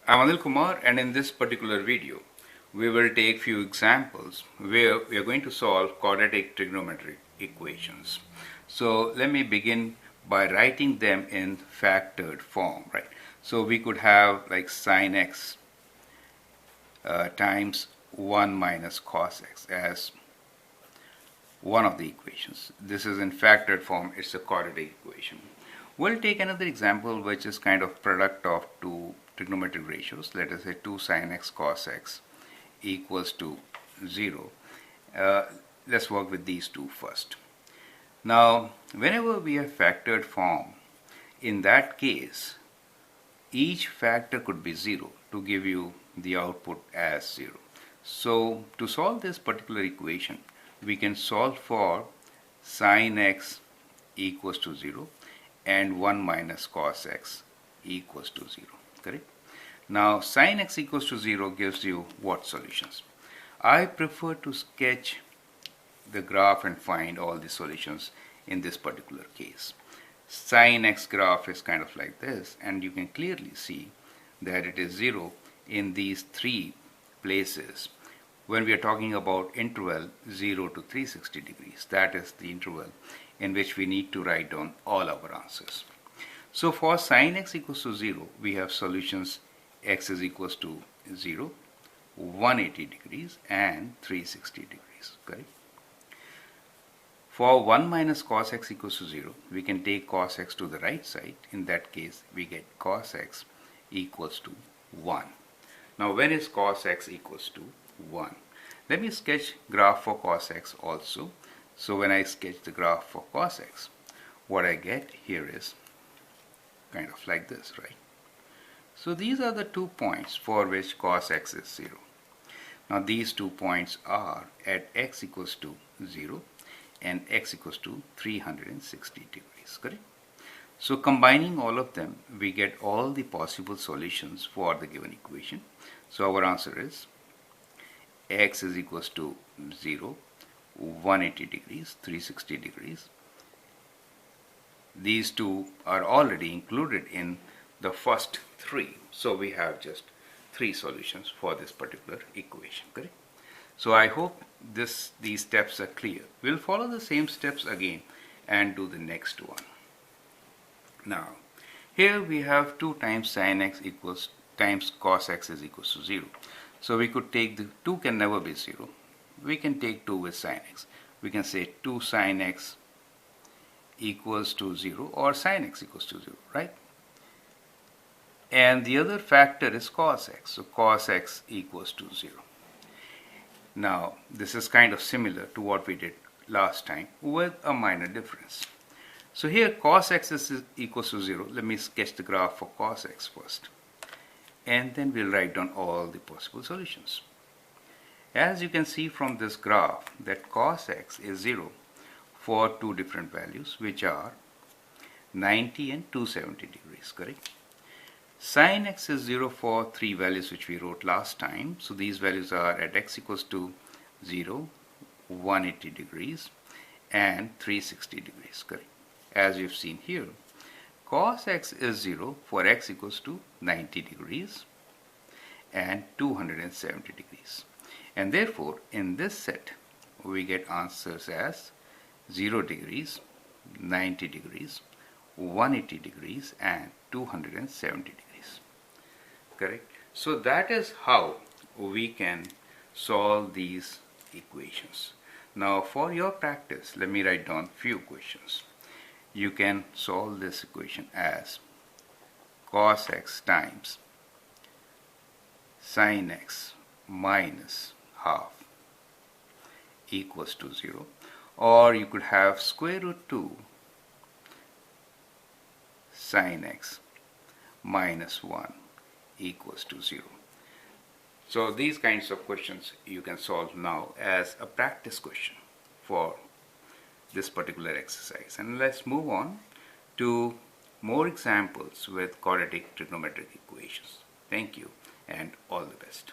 I'm Anil Kumar, and in this particular video we will take few examples where we are going to solve quadratic trigonometric equations. So let me begin by writing them in factored form, right? So we could have like sine x times 1 minus cos x as one of the equations. This is in factored form, it's a quadratic equation. We'll take another example which is kind of product of two trigonometric ratios. Let us say 2 sine x cos x equals to 0. Let's work with these two first. Now, whenever we have factored form, in that case, each factor could be 0 to give you the output as 0. So, to solve this particular equation, we can solve for sine x equals to 0 and 1 minus cos x equals to 0. Correct? Now, sine x equals to 0 gives you what solutions? I prefer to sketch the graph and find all the solutions in this particular case. Sine x graph is kind of like this, and you can clearly see that it is 0 in these three places. When we are talking about interval 0 to 360 degrees, that is the interval in which we need to write down all our answers. So for sine x equals to 0, we have solutions x is equals to 0, 180 degrees and 360 degrees. Correct? For 1 minus cos x equals to 0, we can take cos x to the right side. In that case, we get cos x equals to 1. Now when is cos x equals to 1? Let me sketch graph for cos x also. So when I sketch the graph for cos x, what I get here is kind of like this, right? So these are the 2 points for which cos x is 0. Now these 2 points are at x equals to 0 and x equals to 360 degrees, correct? So combining all of them, we get all the possible solutions for the given equation. So our answer is x is equals to 0, 180 degrees, 360 degrees. These two are already included in the first three. So we have just 3 solutions for this particular equation, correct? So I hope these steps are clear. We'll follow the same steps again and do the next one. Now, here we have 2 times sine x equals times cos x is equals to 0. So we could take the 2 can never be 0. We can take 2 with sine x. We can say 2 sine x equals to 0 or sine x equals to 0, right? And the other factor is cos x. So cos x equals to 0. Now, this is kind of similar to what we did last time with a minor difference. So here cos x is equals to 0. Let me sketch the graph for cos x first. And then we'll write down all the possible solutions. As you can see from this graph that cos x is 0 for 2 different values, which are 90 and 270 degrees, correct? Sin x is 0 for 3 values which we wrote last time. So these values are at x equals to 0, 180 degrees and 360 degrees, correct? As you've seen here, cos x is 0 for x equals to 90 degrees and 270 degrees. And therefore, in this set, we get answers as 0 degrees, 90 degrees, 180 degrees and 270 degrees. Correct? So that is how we can solve these equations. Now for your practice, let me write down few questions. You can solve this equation as cos x times sin x minus half equals to 0, or you could have square root 2 sin x minus 1 equals to 0. So these kinds of questions you can solve now as a practice question for this particular exercise. And let's move on to more examples with quadratic trigonometric equations. Thank you and all the best.